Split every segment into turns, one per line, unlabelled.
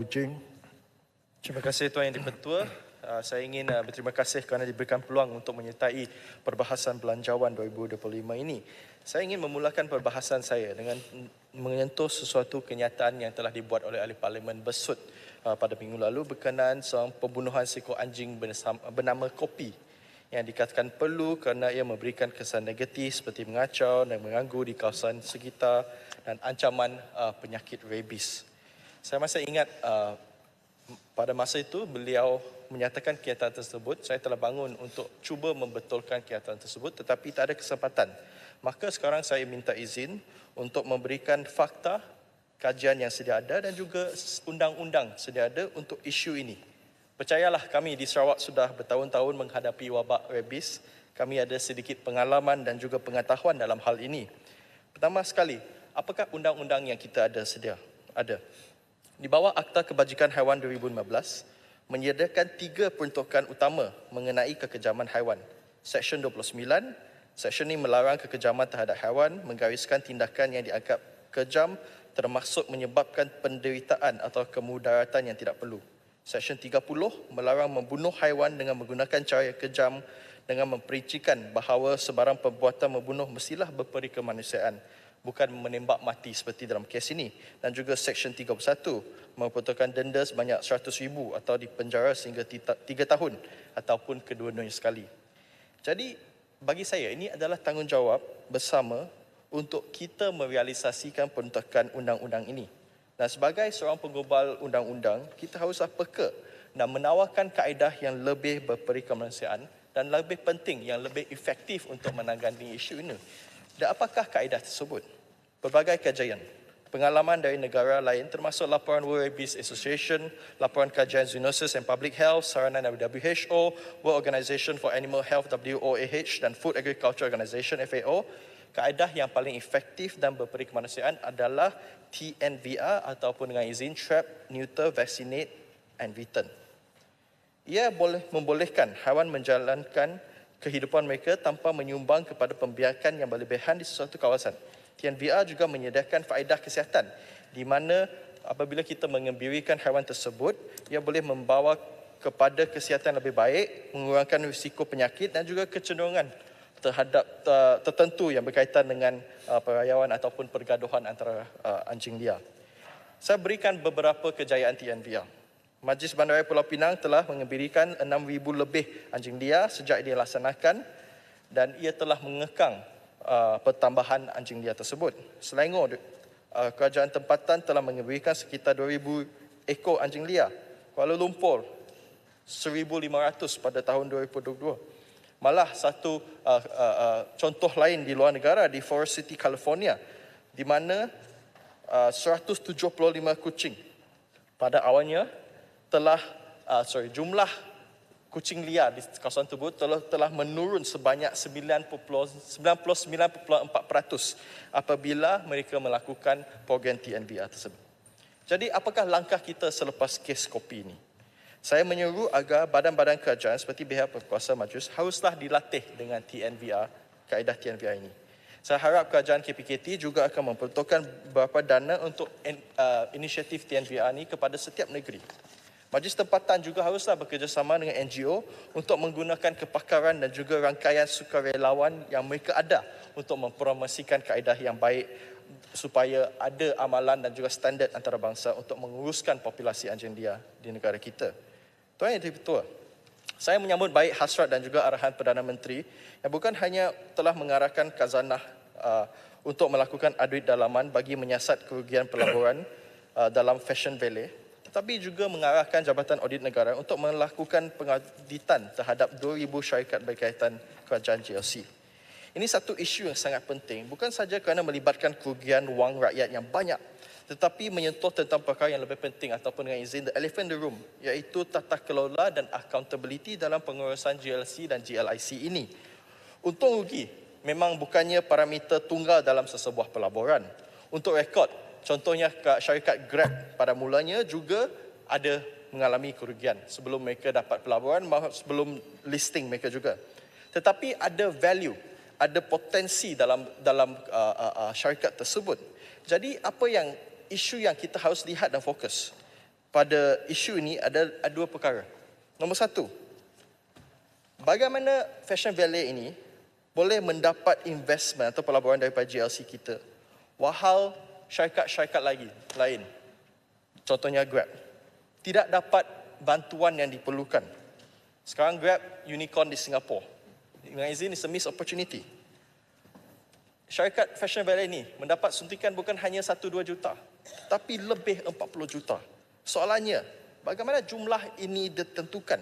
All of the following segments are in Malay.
Kuching.
Terima kasih Tuan Yang di-Pertua. Saya ingin berterima kasih kerana diberikan peluang untuk menyertai perbahasan Belanjawan 2025 ini. Saya ingin memulakan perbahasan saya dengan menyentuh sesuatu kenyataan yang telah dibuat oleh Ahli Parlimen Besut pada minggu lalu berkenaan seorang pembunuhan seekor anjing bernama Kopi yang dikatakan perlu kerana ia memberikan kesan negatif seperti mengacau dan mengganggu di kawasan sekitar dan ancaman penyakit rabies. Saya masih ingat pada masa itu beliau menyatakan kenyataan tersebut. Saya telah bangun untuk cuba membetulkan kenyataan tersebut tetapi tak ada kesempatan. Maka sekarang saya minta izin untuk memberikan fakta, kajian yang sedia ada dan juga undang-undang sedia ada untuk isu ini. Percayalah, kami di Sarawak sudah bertahun-tahun menghadapi wabak rabies. Kami ada sedikit pengalaman dan juga pengetahuan dalam hal ini. Pertama sekali, apakah undang-undang yang kita ada sedia? Ada. Di bawah Akta Kebajikan Haiwan 2015, menyediakan 3 peruntukan utama mengenai kekejaman haiwan. Seksyen 29, seksyen ini melarang kekejaman terhadap haiwan, menggariskan tindakan yang dianggap kejam termasuk menyebabkan penderitaan atau kemudaratan yang tidak perlu. Seksyen 30 melarang membunuh haiwan dengan menggunakan cara yang kejam dengan memperincikan bahawa sebarang perbuatan membunuh mestilah berperi kemanusiaan, bukan menembak mati seperti dalam kes ini. Dan juga Seksyen 31 memperuntukkan denda sebanyak 100,000 atau dipenjara sehingga 3 tahun ataupun kedua-duanya sekali. Jadi bagi saya ini adalah tanggungjawab bersama untuk kita merealisasikan peruntukan undang-undang ini. Dan sebagai seorang penggubal undang-undang, kita haruslah peka dan menawarkan kaedah yang lebih berperi kemanusiaan dan lebih penting, yang lebih efektif untuk menangani isu ini. Dan apakah kaedah tersebut? Berbagai kajian, pengalaman dari negara lain termasuk laporan World Rabies Association, laporan kajian Zoonosis and Public Health, saranan dari WHO, World Organization for Animal Health WOAH dan Food Agriculture Organization FAO, kaedah yang paling efektif dan berperi kemanusiaan adalah TNVR ataupun dengan izin Trap, Neuter, Vaccinate and Return. Ia boleh membolehkan haiwan menjalankan kehidupan mereka tanpa menyumbang kepada pembiakan yang berlebihan di sesuatu kawasan. TNVR juga menyediakan faedah kesihatan di mana apabila kita mengembirikan haiwan tersebut, ia boleh membawa kepada kesihatan lebih baik, mengurangkan risiko penyakit dan juga kecenderungan terhadap tertentu yang berkaitan dengan perayaan ataupun pergaduhan antara anjing liar. Saya berikan beberapa kejayaan TNVR. Majlis Bandaraya Pulau Pinang telah mengembirikan 6,000 lebih anjing liar sejak dilaksanakan dan ia telah mengekang pertambahan anjing liar tersebut. Selangor, kerajaan tempatan telah mengembirikan sekitar 2,000 ekor anjing liar. Kuala Lumpur, 1,500 pada tahun 2022. Malah satu contoh lain di luar negara, di Forest City, California, di mana 175 kucing pada awalnya jumlah kucing liar di kawasan tersebut telah menurun sebanyak 99.4% apabila mereka melakukan program TNVR tersebut. Jadi apakah langkah kita selepas kes Kopi ini? Saya menyeru agar badan-badan kerajaan seperti pihak berkuasa majlis haruslah dilatih dengan TNVR, kaedah TNVR ini. Saya harap kerajaan KPKT juga akan memperuntukkan beberapa dana untuk inisiatif TNVR ini kepada setiap negeri. Majlis tempatan juga haruslah bekerjasama dengan NGO untuk menggunakan kepakaran dan juga rangkaian sukarelawan yang mereka ada untuk mempromosikan kaedah yang baik supaya ada amalan dan juga standard antarabangsa untuk menguruskan populasi anjing liar di negara kita. Tuan Yang di-Pertua, saya menyambut baik hasrat dan juga arahan Perdana Menteri yang bukan hanya telah mengarahkan khazanah untuk melakukan audit dalaman bagi menyiasat kerugian pelaburan dalam Fashion Valley, tetapi juga mengarahkan Jabatan Audit Negara untuk melakukan pengauditan terhadap 2,000 syarikat berkaitan kerajaan GLC. Ini satu isu yang sangat penting, bukan saja kerana melibatkan kerugian wang rakyat yang banyak, tetapi menyentuh tentang perkara yang lebih penting ataupun dengan izin the elephant in the room, iaitu tata kelola dan accountability dalam pengurusan GLC dan GLIC ini. Untung rugi memang bukannya parameter tunggal dalam sesebuah pelaburan. Untuk rekod, contohnya syarikat Grab pada mulanya juga ada mengalami kerugian sebelum mereka dapat pelaburan, sebelum listing mereka juga. Tetapi ada value, ada potensi dalam syarikat tersebut. Jadi apa yang isu yang kita harus lihat dan fokus? pada isu ini ada dua perkara. Nombor satu, bagaimana Fashion Valley ini boleh mendapat investment atau pelaburan daripada GLC kita, wahal syarikat-syarikat lain, contohnya Grab, tidak dapat bantuan yang diperlukan. Sekarang Grab unicorn di Singapura. Dengan izin, it's a missed opportunity. Syarikat Fashion Valley ini mendapat suntikan bukan hanya 1-2 juta, tetapi lebih 40 juta. Soalannya, bagaimana jumlah ini ditentukan?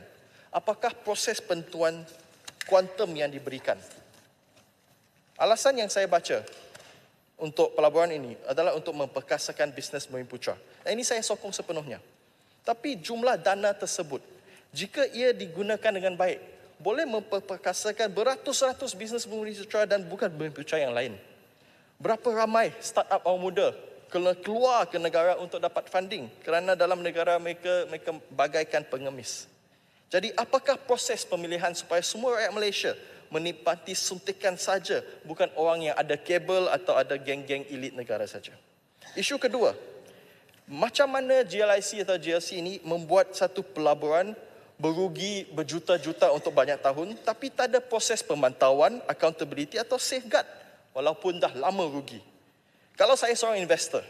Apakah proses penentuan kuantum yang diberikan? Alasan yang saya baca untuk pelaburan ini adalah untuk memperkasakan bisnes Marine Putra. Dan ini saya sokong sepenuhnya. Tapi jumlah dana tersebut, jika ia digunakan dengan baik, boleh memperkasakan beratus-ratus bisnes Marine Putra dan bukan Marine Putra yang lain. Berapa ramai startup orang muda keluar ke negara untuk dapat funding kerana dalam negara mereka bagaikan pengemis. Jadi apakah proses pemilihan supaya semua rakyat Malaysia menikmati suntikan saja, bukan orang yang ada kabel atau ada geng-geng elit negara saja? Isu kedua, macam mana GLIC atau GLC ini membuat satu pelaburan berugi berjuta-juta untuk banyak tahun tapi tak ada proses pemantauan, accountability atau safeguard walaupun dah lama rugi. Kalau saya seorang investor,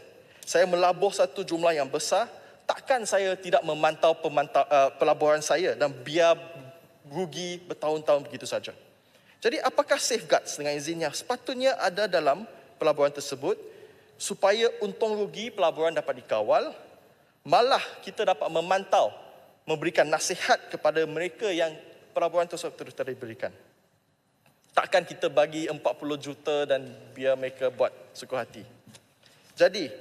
saya melabur satu jumlah yang besar, takkan saya tidak memantau pelaburan saya dan biar rugi bertahun-tahun begitu saja. Jadi apakah safeguards dengan izinnya sepatutnya ada dalam pelaburan tersebut supaya untung rugi pelaburan dapat dikawal, malah kita dapat memantau, memberikan nasihat kepada mereka yang pelaburan tersebut terus diberikan. Takkan kita bagi 40 juta dan biar mereka buat suka hati. Jadi,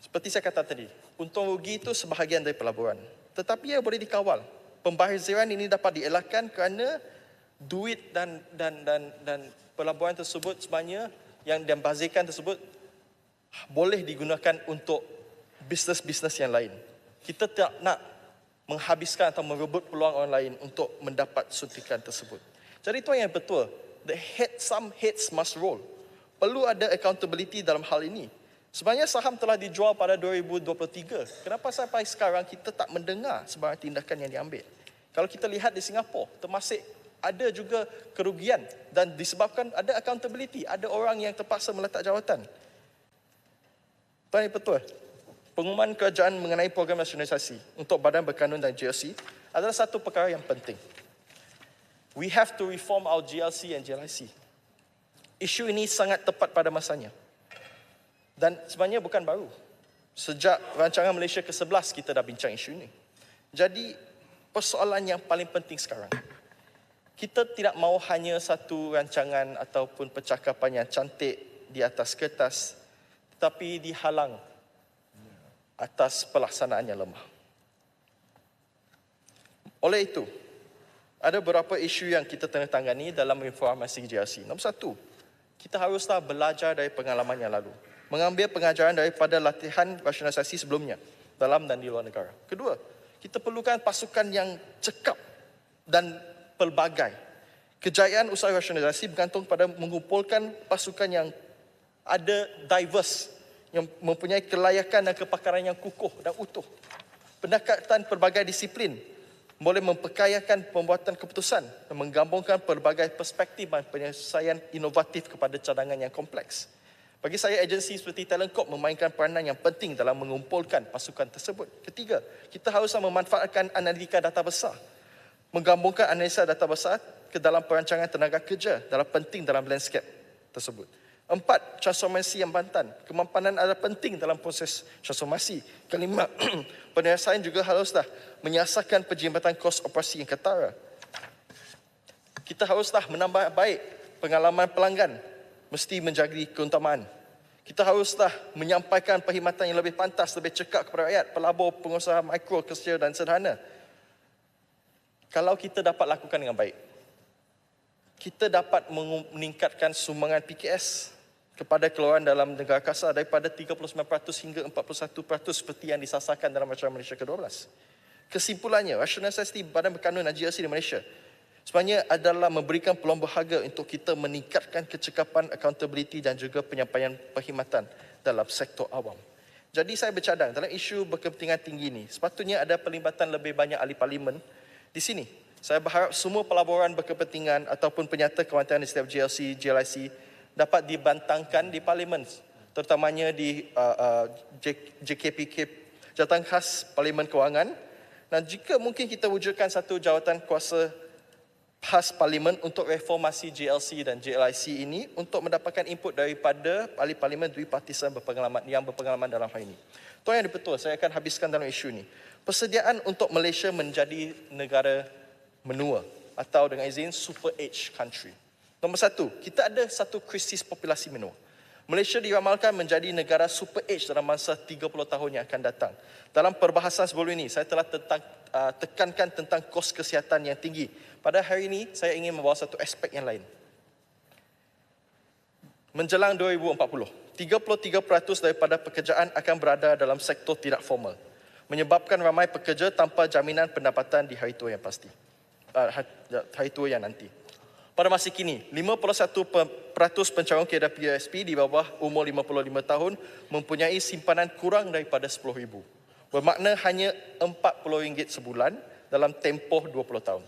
seperti saya kata tadi, untung rugi itu sebahagian dari pelaburan. Tetapi ia boleh dikawal. Pembahaziran ini dapat dielakkan kerana duit dan pelaburan tersebut sebenarnya yang dibazirkan tersebut boleh digunakan untuk bisnes-bisnes yang lain. Kita tak nak menghabiskan atau merebut peluang orang lain untuk mendapat suntikan tersebut. Jadi itu yang betul. Some heads must roll. Perlu ada accountability dalam hal ini. Sebenarnya saham telah dijual pada 2023. Kenapa sampai sekarang kita tak mendengar sebarang tindakan yang diambil? Kalau kita lihat di Singapura, termasuk ada juga kerugian dan disebabkan ada accountability. Ada orang yang terpaksa meletak jawatan. Tuan yang betul. Pengumuman kerajaan mengenai program nasionalisasi untuk Badan Berkanun dan GLC adalah satu perkara yang penting. We have to reform our GLC and GLIC. Isu ini sangat tepat pada masanya. Dan sebenarnya bukan baru. Sejak rancangan Malaysia ke-11 kita dah bincang isu ini. Jadi persoalan yang paling penting sekarang, kita tidak mahu hanya satu rancangan ataupun percakapan yang cantik di atas kertas, tetapi dihalang atas pelaksanaan yang lemah. Oleh itu, ada beberapa isu yang kita tengah tangani dalam reformasi GLC. Nombor satu, kita haruslah belajar dari pengalaman yang lalu. Mengambil pengajaran daripada latihan rasionalisasi sebelumnya, dalam dan di luar negara. Kedua, kita perlukan pasukan yang cekap dan pelbagai. Kejayaan usaha rasionalisasi bergantung pada mengumpulkan pasukan yang ada diverse, yang mempunyai kelayakan dan kepakaran yang kukuh dan utuh. Pendekatan pelbagai disiplin boleh memperkayakan pembuatan keputusan dan menggabungkan pelbagai perspektif dan penyelesaian inovatif kepada cadangan yang kompleks. Bagi saya, agensi seperti Talent Corp memainkan peranan yang penting dalam mengumpulkan pasukan tersebut. Ketiga, kita haruslah memanfaatkan analitika data besar. Menggabungkan analisa data besar ke dalam perancangan tenaga kerja adalah penting dalam landscape tersebut. Empat, transformasi yang bantan. Kemampanan adalah penting dalam proses transformasi. Kelima, penyelesaian juga haruslah menyiasatkan penjimatan kos operasi yang ketara. Kita haruslah menambah baik pengalaman pelanggan, mesti menjadi keutamaan. Kita haruslah menyampaikan perkhidmatan yang lebih pantas, lebih cekap kepada rakyat, pelabur, pengusaha mikro, kecil dan sederhana. Kalau kita dapat lakukan dengan baik, kita dapat meningkatkan sumbangan PKS kepada keluaran dalam negara kasar daripada 39% hingga 41% seperti yang disasarkan dalam Rancangan Malaysia ke-12. Kesimpulannya, rasionalisasi Badan Berkanun dan GLC di Malaysia sebenarnya adalah memberikan peluang berharga untuk kita meningkatkan kecekapan, accountability dan juga penyampaian perkhidmatan dalam sektor awam. Jadi saya bercadang dalam isu berkepentingan tinggi ini, sepatutnya ada pelibatan lebih banyak ahli parlimen di sini. Saya berharap semua pelaburan berkepentingan ataupun penyata kewantian di setiap GLC, GLIC dapat dibantangkan di parlimen, terutamanya di JKPK, Jawatan Khas Parlimen Kewangan. Dan jika mungkin kita wujudkan satu jawatan kuasa khas parlimen untuk reformasi GLC dan JLIC ini untuk mendapatkan input daripada ahli parlimen duipartisan yang berpengalaman dalam hal ini. Tuan Yang Dipertua, saya akan habiskan dalam isu ini. Persediaan untuk Malaysia menjadi negara menua atau dengan izin super age country. Nombor satu, kita ada satu krisis populasi menua. Malaysia diramalkan menjadi negara super age dalam masa 30 tahun yang akan datang. Dalam perbahasan sebelum ini, saya telah tekankan tentang kos kesihatan yang tinggi. Pada hari ini, saya ingin membawa satu aspek yang lain. Menjelang 2040, 33% daripada pekerjaan akan berada dalam sektor tidak formal, menyebabkan ramai pekerja tanpa jaminan pendapatan di hari tua yang pasti. Hari tua yang nanti. Pada masa kini, 51% pencalon kira PSP di bawah umur 55 tahun mempunyai simpanan kurang daripada RM10,000. Bermakna hanya RM40 sebulan dalam tempoh 20 tahun.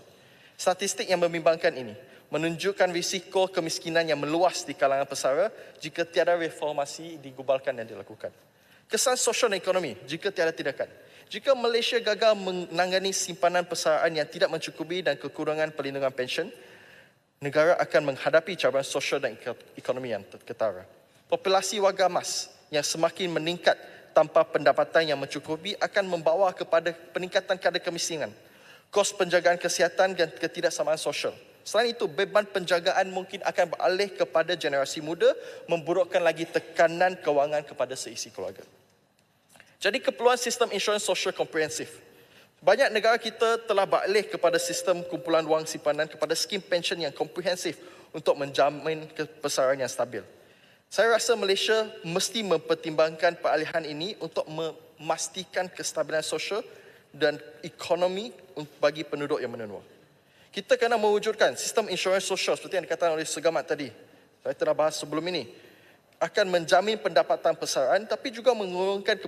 Statistik yang membimbangkan ini menunjukkan risiko kemiskinan yang meluas di kalangan pesara jika tiada reformasi digubalkan dan dilakukan. Kesan sosial dan ekonomi jika tiada tindakan. Jika Malaysia gagal menangani simpanan persaraan yang tidak mencukupi dan kekurangan perlindungan pensyen, negara akan menghadapi cabaran sosial dan ekonomi yang ketara. Populasi warga emas yang semakin meningkat tanpa pendapatan yang mencukupi akan membawa kepada peningkatan kadar kemiskinan, kos penjagaan kesihatan dan ketidaksamaan sosial. Selain itu, beban penjagaan mungkin akan beralih kepada generasi muda, memburukkan lagi tekanan kewangan kepada seisi keluarga. Jadi keperluan sistem insurans sosial komprehensif. Banyak negara kita telah beralih kepada sistem kumpulan wang simpanan kepada skim pensyen yang komprehensif untuk menjamin persaraan yang stabil. Saya rasa Malaysia mesti mempertimbangkan peralihan ini untuk memastikan kestabilan sosial dan ekonomi bagi penduduk yang menenua. Kita kena mewujudkan sistem insurans sosial seperti yang dikatakan oleh Segamat tadi. Saya telah bahas sebelum ini. Akan menjamin pendapatan persaraan tapi juga mengurangkan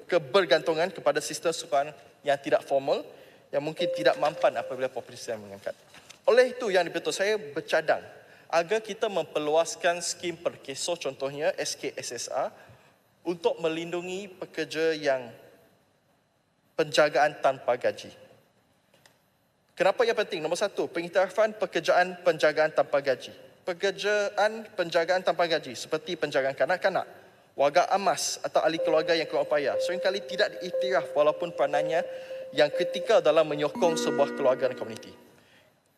kebergantungan kepada sistem sokongan yang tidak formal yang mungkin tidak mampan apabila populasi yang mengangkat. Oleh itu yang dibetul saya bercadang agar kita memperluaskan skim perkeso contohnya SKSSR untuk melindungi pekerja yang penjagaan tanpa gaji. Kenapa yang penting? Nombor satu, pengiktirafan pekerjaan penjagaan tanpa gaji. Pekerjaan penjagaan tanpa gaji seperti penjagaan kanak-kanak, warga emas atau ahli keluarga yang kurang upaya seringkali tidak diiktiraf walaupun peranannya yang kritikal dalam menyokong sebuah keluarga dan komuniti.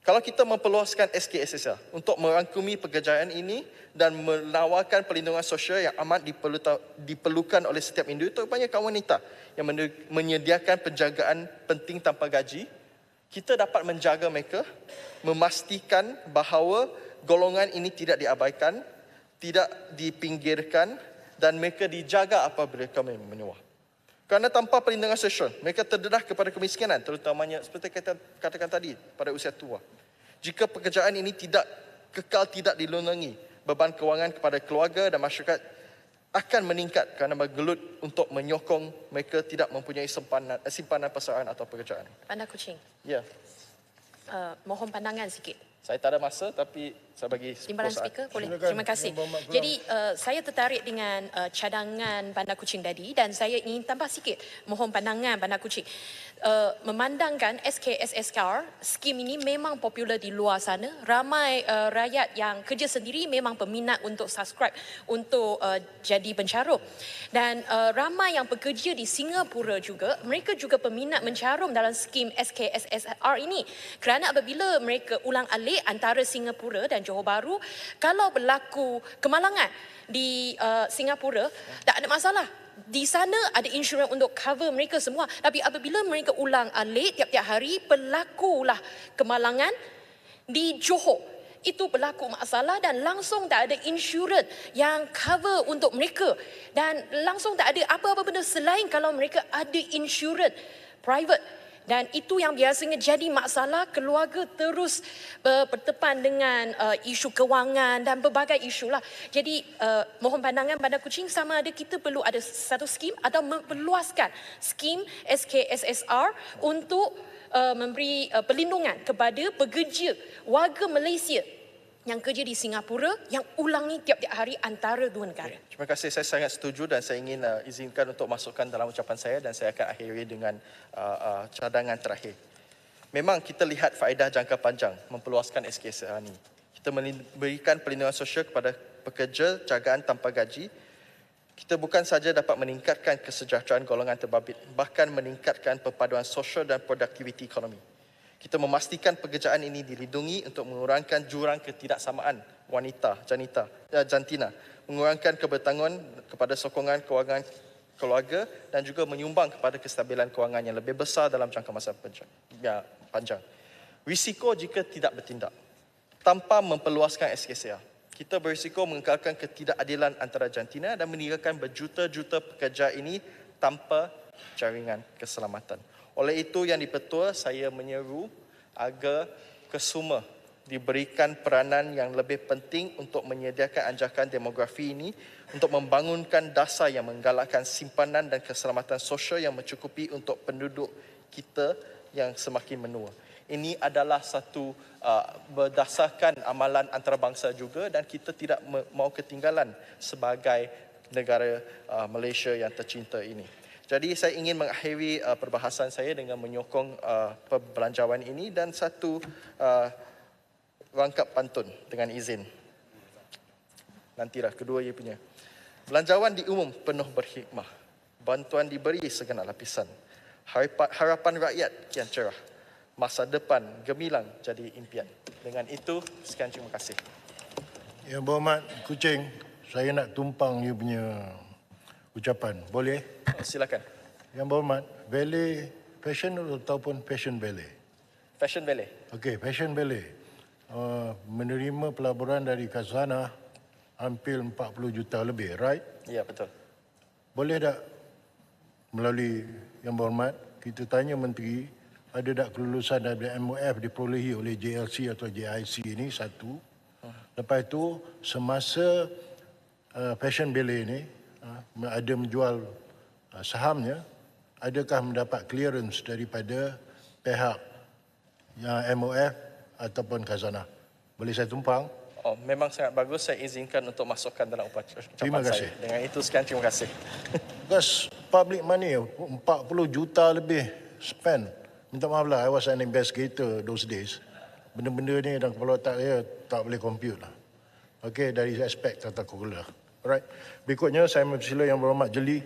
Kalau kita memperluaskan SKSSR untuk merangkumi pekerjaan ini dan menawarkan perlindungan sosial yang amat diperlukan oleh setiap individu, terutamanya kaum wanita yang menyediakan penjagaan penting tanpa gaji, kita dapat menjaga mereka, memastikan bahawa golongan ini tidak diabaikan, tidak dipinggirkan dan mereka dijaga apabila mereka menua. Kerana tanpa perlindungan sosial, mereka terdedah kepada kemiskinan, terutamanya seperti katakan tadi pada usia tua. Jika pekerjaan ini tidak dilindungi, beban kewangan kepada keluarga dan masyarakat akan meningkat kerana bergelut untuk menyokong mereka tidak mempunyai simpanan persaraan atau pekerjaan.
Bandar Kuching.
Ya.
Mohon pandangan sikit.
Saya tak ada masa tapi saya bagi 10
Timbalan
saat.
speaker boleh.
Silakan,
Terima kasih.
Tuan Muhammad Gulam.
Jadi saya tertarik dengan cadangan Bandar Kuching tadi dan saya ingin tambah sikit mohon pandangan Bandar Kuching. Memandangkan SKSSR skim ini memang popular di luar sana. Ramai rakyat yang kerja sendiri memang peminat untuk subscribe untuk jadi pencarum. Dan ramai yang bekerja di Singapura juga, mereka juga peminat mencarum dalam skim SKSSR ini. Kerana apabila mereka ulang alik antara Singapura dan Johor Bahru, kalau berlaku kemalangan di Singapura, tak ada masalah. Di sana ada insurans untuk cover mereka semua. Tapi apabila mereka ulang alik tiap-tiap hari, berlakulah kemalangan di Johor. Itu berlaku masalah dan langsung tak ada insurans yang cover untuk mereka. Dan langsung tak ada apa-apa benda selain kalau mereka ada insurans private Dan itu yang biasanya jadi masalah, keluarga terus bertepan dengan isu kewangan dan berbagai isu lah. Jadi mohon pandangan Bandar Kuching sama ada kita perlu ada satu skim atau memperluaskan skim SKSSR untuk memberi perlindungan kepada pekerja warga Malaysia yang kerja di Singapura yang ulangi tiap-tiap hari antara dua negara.
Terima kasih, saya sangat setuju dan saya ingin izinkan untuk masukkan dalam ucapan saya dan saya akan akhiri dengan cadangan terakhir. Memang kita lihat faedah jangka panjang memperluaskan SKSR ini. Kita memberikan perlindungan sosial kepada pekerja jagaan tanpa gaji. Kita bukan saja dapat meningkatkan kesejahteraan golongan terbabit, bahkan meningkatkan perpaduan sosial dan produktiviti ekonomi. Kita memastikan pekerjaan ini dilindungi untuk mengurangkan jurang ketidaksamaan jantina, mengurangkan kebertanggungan kepada sokongan kewangan keluarga dan juga menyumbang kepada kestabilan kewangan yang lebih besar dalam jangka masa panjang. Risiko jika tidak bertindak tanpa memperluaskan SKSR, kita berisiko mengekalkan ketidakadilan antara jantina dan meninggalkan berjuta-juta pekerja ini tanpa jaringan keselamatan. Oleh itu yang di-Pertua, saya menyeru agar kesemua diberikan peranan yang lebih penting untuk menyediakan anjakan demografi ini untuk membangunkan dasar yang menggalakkan simpanan dan keselamatan sosial yang mencukupi untuk penduduk kita yang semakin menua. Ini adalah satu berdasarkan amalan antarabangsa juga dan kita tidak mahu ketinggalan sebagai negara Malaysia yang tercinta ini. Jadi saya ingin mengakhiri perbahasan saya dengan menyokong perbelanjawan ini dan satu rangkap pantun dengan izin. Nantilah kedua ia punya. Belanjawan di umum penuh berhikmah. Bantuan diberi segenap lapisan. Harapan rakyat kian cerah. Masa depan gemilang jadi impian. Dengan itu, sekian terima kasih.
Yang Berhormat Kuching, saya nak tumpang you punya ucapan. Boleh?
Silakan.
Yang Berhormat, ballet fashion ataupun fashion ballet?
Fashion ballet.
Okey, fashion ballet. Menerima pelaburan dari khazanah hampir 40 juta lebih, right?
Ya, betul.
Boleh tak melalui Yang Berhormat kita tanya Menteri, ada tak kelulusan dari MOF diperolehi oleh JLC atau JIC ini, satu. Lepas itu, semasa fashion ballet ini ada menjual sahamnya, adakah mendapat clearance daripada pihak yang MOF ataupun khazanah? Boleh saya tumpang?
Oh, memang sangat bagus. Saya izinkan untuk masukkan dalam ucapan
Terima kasih.
saya. Dengan itu, sekian terima kasih.
Because public money, 40 juta lebih spend. Minta maaf lah, I was an investigator those days. Benda-benda ni dalam kepala otak saya tak boleh compute lah. Okey, dari aspek tata kelola. Alright. Berikutnya saya mempersilakan Yang Berhormat Jeli